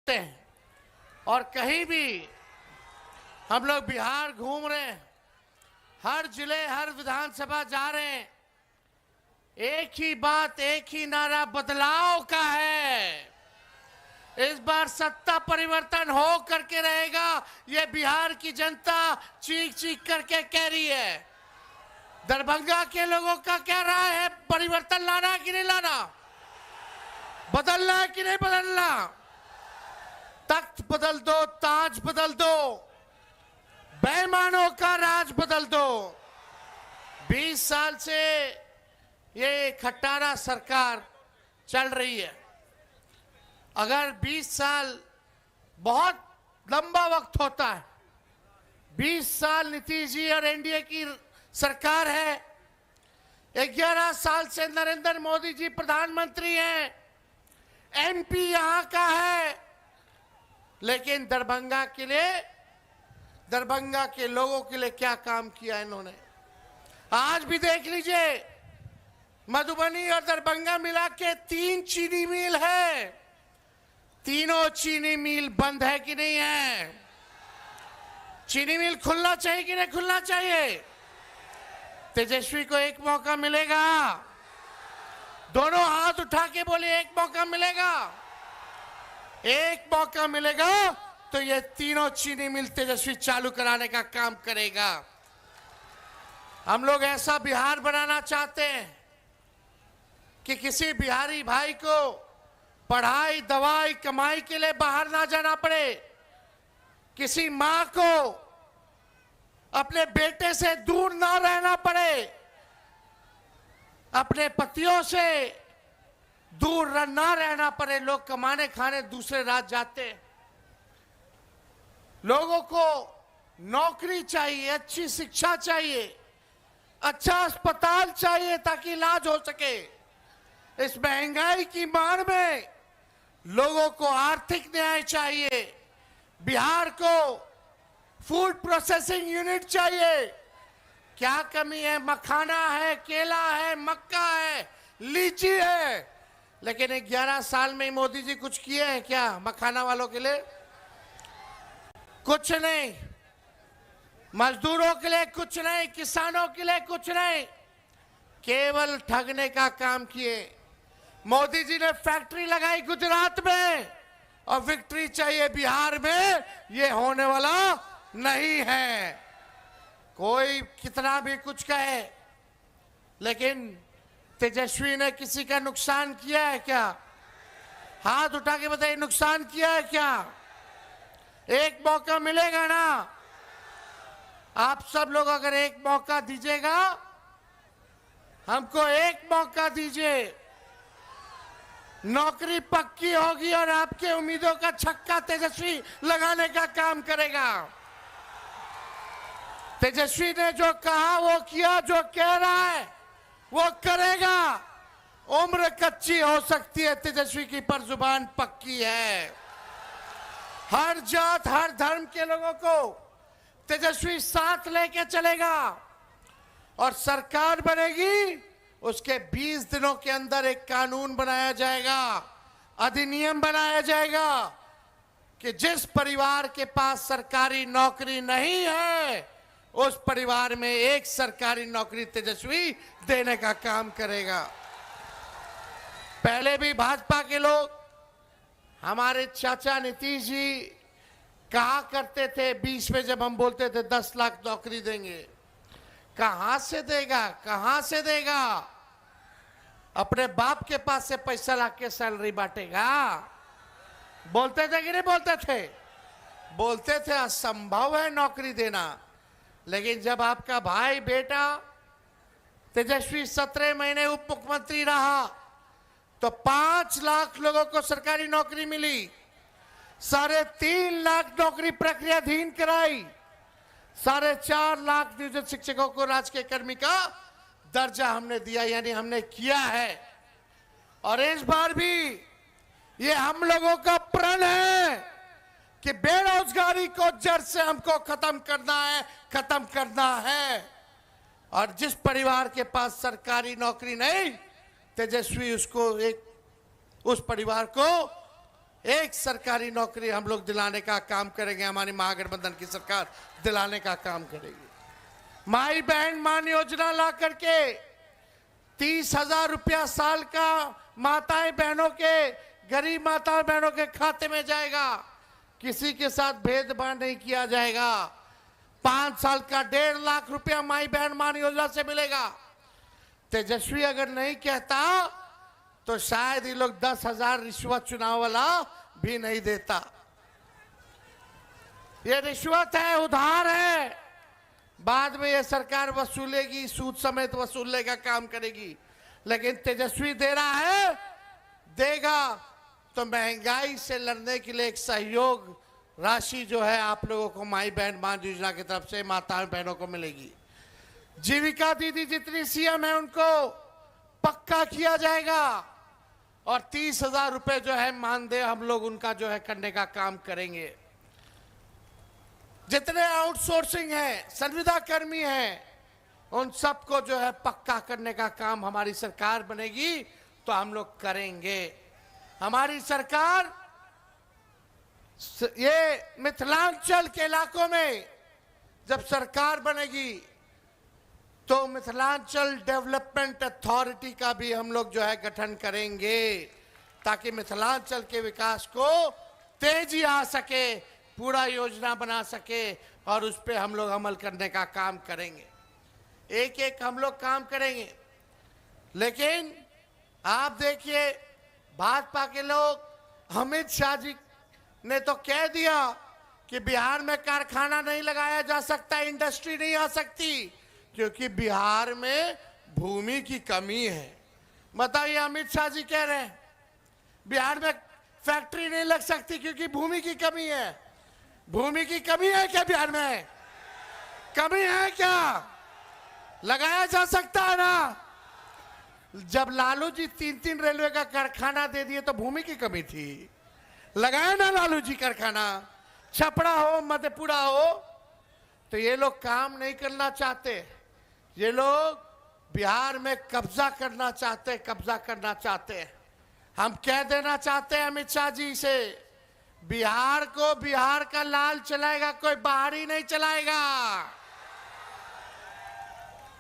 हैं और कहीं भी हम लोग बिहार घूम रहे हैं, हर जिले हर विधानसभा जा रहे हैं, एक ही बात एक ही नारा बदलाव का है। इस बार सत्ता परिवर्तन हो करके रहेगा, ये बिहार की जनता चीख चीख करके कह रही है। दरभंगा के लोगों का क्या राय है, परिवर्तन लाना है कि नहीं लाना, बदलना है कि नहीं बदलना? तख्त बदल दो, ताज बदल दो, बेईमानों का राज बदल दो। 20 साल से ये खट्टारा सरकार चल रही है। अगर 20 साल बहुत लंबा वक्त होता है, 20 साल नीतीश जी और एनडीए की सरकार है, 11 साल से नरेंद्र मोदी जी प्रधानमंत्री हैं, एमपी यहां का है, लेकिन दरभंगा के लिए, दरभंगा के लोगों के लिए क्या काम किया इन्होंने? आज भी देख लीजिए, मधुबनी और दरभंगा मिला के 3 चीनी मिल है, तीनों चीनी मिल बंद है कि नहीं है? चीनी मिल खुलना चाहिए कि नहीं खुलना चाहिए? तेजस्वी को एक मौका मिलेगा, दोनों हाथ उठा के बोले एक मौका मिलेगा, एक मौका मिलेगा तो ये तीनों चीनी मिल तेजस्वी चालू कराने का काम करेगा। हम लोग ऐसा बिहार बनाना चाहते हैं कि किसी बिहारी भाई को पढ़ाई दवाई कमाई के लिए बाहर ना जाना पड़े, किसी मां को अपने बेटे से दूर ना रहना पड़े, अपने पतियों से दूर ना रहना पड़े। लोग कमाने खाने दूसरे राज्य जाते हैं, लोगों को नौकरी चाहिए, अच्छी शिक्षा चाहिए, अच्छा अस्पताल चाहिए ताकि इलाज हो सके। इस महंगाई की मार में लोगों को आर्थिक न्याय चाहिए, बिहार को फूड प्रोसेसिंग यूनिट चाहिए। क्या कमी है? मखाना है, केला है, मक्का है, लीची है, लेकिन 11 साल में मोदी जी कुछ किए हैं क्या मखाना वालों के लिए? कुछ नहीं। मजदूरों के लिए कुछ नहीं, किसानों के लिए कुछ नहीं, केवल ठगने का काम किए। मोदी जी ने फैक्ट्री लगाई गुजरात में और विक्ट्री चाहिए बिहार में, ये होने वाला नहीं है। कोई कितना भी कुछ कहे, लेकिन तेजस्वी ने किसी का नुकसान किया है क्या? हाथ उठा के बताइए, नुकसान किया है क्या? एक मौका मिलेगा ना? आप सब लोग अगर एक मौका दीजिएगा, हमको एक मौका दीजिए, नौकरी पक्की होगी और आपके उम्मीदों का छक्का तेजस्वी लगाने का काम करेगा। तेजस्वी ने जो कहा वो किया, जो कह रहा है वो करेगा। उम्र कच्ची हो सकती है तेजस्वी की, पर जुबान पक्की है। हर जात हर धर्म के लोगों को तेजस्वी साथ लेके चलेगा और सरकार बनेगी, उसके 20 दिनों के अंदर एक कानून बनाया जाएगा, अधिनियम बनाया जाएगा कि जिस परिवार के पास सरकारी नौकरी नहीं है, उस परिवार में एक सरकारी नौकरी तेजस्वी देने का काम करेगा। पहले भी भाजपा के लोग, हमारे चाचा नीतीश जी कहा करते थे 20 में, जब हम बोलते थे 10 लाख नौकरी देंगे, कहां से देगा, कहां से देगा? अपने बाप के पास से पैसा लाके सैलरी बांटेगा? बोलते थे कि नहीं बोलते थे? बोलते थे असंभव है नौकरी देना। लेकिन जब आपका भाई बेटा तेजस्वी 17 महीने उप मुख्यमंत्री रहा तो 5 लाख लोगों को सरकारी नौकरी मिली, 3.5 लाख नौकरी प्रक्रियाधीन कराई, 4.5 लाख नियोजित शिक्षकों को राजकीय कर्मी का दर्जा हमने दिया, यानी हमने किया है। और इस बार भी ये हम लोगों का प्रण है कि बेरोजगारी को जड़ से हमको खत्म करना है, खत्म करना है। और जिस परिवार के पास सरकारी नौकरी नहीं, तेजस्वी उस परिवार को एक सरकारी नौकरी हम लोग दिलाने का काम करेंगे। हमारी महागठबंधन की सरकार दिलाने का काम करेगी। माई बहन मान योजना ला करके 30,000 रुपया साल का माताएं बहनों के, गरीब माताएं बहनों के खाते में जाएगा। किसी के साथ भेदभाव नहीं किया जाएगा। 5 साल का 1.5 लाख रुपया माई बहन मान योजना से मिलेगा। तेजस्वी अगर नहीं कहता तो शायद ये लोग 10,000 रिश्वत चुनाव वाला भी नहीं देता। ये रिश्वत है, उधार है, बाद में ये सरकार वसूलेगी, सूद समेत वसूलने का काम करेगी। लेकिन तेजस्वी दे रहा है, देगा तो महंगाई से लड़ने के लिए एक सहयोग राशि जो है आप लोगों को माई बहन मान योजना की तरफ से माता बहनों को मिलेगी। जीविका दीदी जितनी सीएम है उनको पक्का किया जाएगा और 30,000 रुपए जो है मानदेय हम लोग उनका जो है करने का काम करेंगे। जितने आउटसोर्सिंग है, संविदा कर्मी हैं, उन सबको जो है पक्का करने का काम हमारी सरकार बनेगी तो हम लोग करेंगे। हमारी सरकार ये मिथिलांचल के इलाकों में जब सरकार बनेगी तो मिथिलांचल डेवलपमेंट अथॉरिटी का भी हम लोग जो है गठन करेंगे ताकि मिथिलांचल के विकास को तेजी आ सके, पूरा योजना बना सके और उस पर हम लोग अमल करने का काम करेंगे। एक एक हम लोग काम करेंगे। लेकिन आप देखिए भाजपा के लोग, अमित शाह जी ने तो कह दिया कि बिहार में कारखाना नहीं लगाया जा सकता, इंडस्ट्री नहीं आ सकती क्योंकि बिहार में भूमि की कमी है। बताइए, अमित शाह जी कह रहे हैं बिहार में फैक्ट्री नहीं लग सकती क्योंकि भूमि की कमी है। भूमि की कमी है क्या बिहार में? कमी है क्या? लगाया जा सकता है ना। जब लालू जी 3-3 रेलवे का कारखाना दे दिए तो भूमि की कमी थी, लगाया ना लालू जी कारखाना। छपरा हो, मधेपुरा हो, तो ये लोग काम नहीं करना चाहते। ये लोग बिहार में कब्जा करना चाहते, कब्जा करना चाहते। हम कह देना चाहते हैं अमित शाह जी से, बिहार को बिहार का लाल चलाएगा, कोई बाहरी नहीं चलाएगा।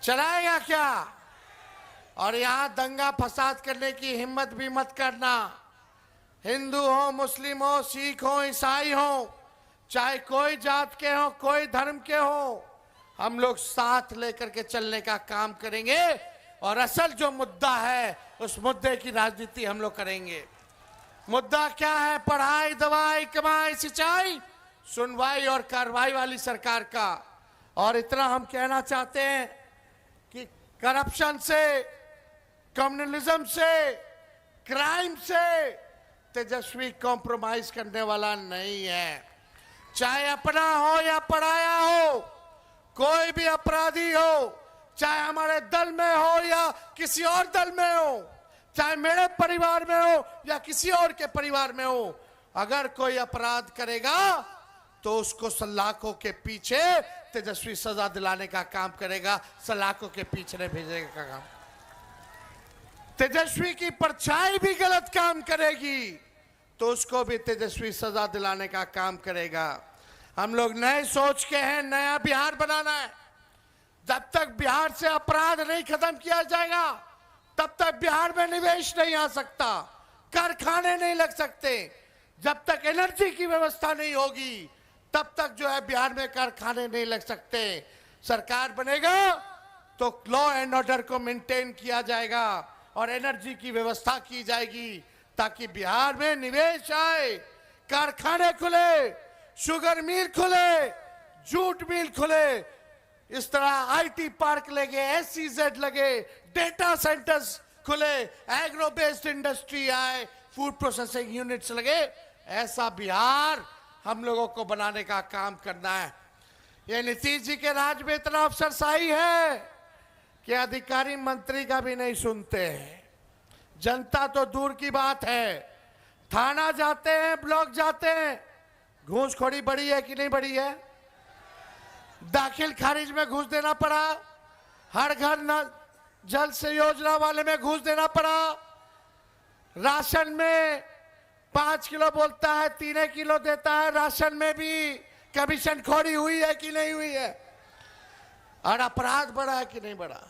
चलाएगा क्या? और यहां दंगा फसाद करने की हिम्मत भी मत करना। हिंदू हो, मुस्लिम हो, सिख हो, ईसाई हो, चाहे कोई जात के हो, कोई धर्म के हो, हम लोग साथ लेकर के चलने का काम करेंगे और असल जो मुद्दा है उस मुद्दे की राजनीति हम लोग करेंगे। मुद्दा क्या है? पढ़ाई, दवाई, कमाई, सिंचाई, सुनवाई और कार्रवाई वाली सरकार का। और इतना हम कहना चाहते हैं कि करप्शन से, कम्युनलिज्म से, क्राइम से तेजस्वी कॉम्प्रोमाइज करने वाला नहीं है। चाहे अपना हो या पराया हो, कोई भी अपराधी हो, चाहे हमारे दल में हो या किसी और दल में हो, चाहे मेरे परिवार में हो या किसी और के परिवार में हो, अगर कोई अपराध करेगा तो उसको सलाखों के पीछे तेजस्वी सजा दिलाने का काम करेगा, सलाखों के पीछे नहीं भेजने का काम। तेजस्वी की परछाई भी गलत काम करेगी तो उसको भी तेजस्वी सजा दिलाने का काम करेगा। हम लोग नए सोच के हैं, नया बिहार बनाना है। जब तक बिहार से अपराध नहीं खत्म किया जाएगा तब तक बिहार में निवेश नहीं आ सकता, कारखाने नहीं लग सकते। जब तक एनर्जी की व्यवस्था नहीं होगी तब तक जो है बिहार में कारखाने नहीं लग सकते। सरकार बनेगा तो लॉ एंड ऑर्डर को मेंटेन किया जाएगा और एनर्जी की व्यवस्था की जाएगी ताकि बिहार में निवेश आए, कारखाने खुले, शुगर मिल खुले, जूट मिल खुले, इस तरह आईटी पार्क लगे, एसईजेड लगे, डेटा सेंटर्स खुले, एग्रो बेस्ड इंडस्ट्री आए, फूड प्रोसेसिंग यूनिट्स लगे। ऐसा बिहार हम लोगों को बनाने का काम करना है। ये नीतीश जी के राज में इतना अफसरशाही है कि अधिकारी मंत्री का भी नहीं सुनते हैं। जनता तो दूर की बात है, थाना जाते हैं, ब्लॉक जाते हैं, घूसखोरी बढ़ी है कि नहीं बढ़ी है? दाखिल खारिज में घूस देना पड़ा, हर घर न जल से योजना वाले में घूस देना पड़ा, राशन में 5 किलो बोलता है 3 किलो देता है। राशन में भी कमीशन खोरी हुई है कि नहीं हुई है? और अपराध बढ़ा है कि नहीं बढ़ा?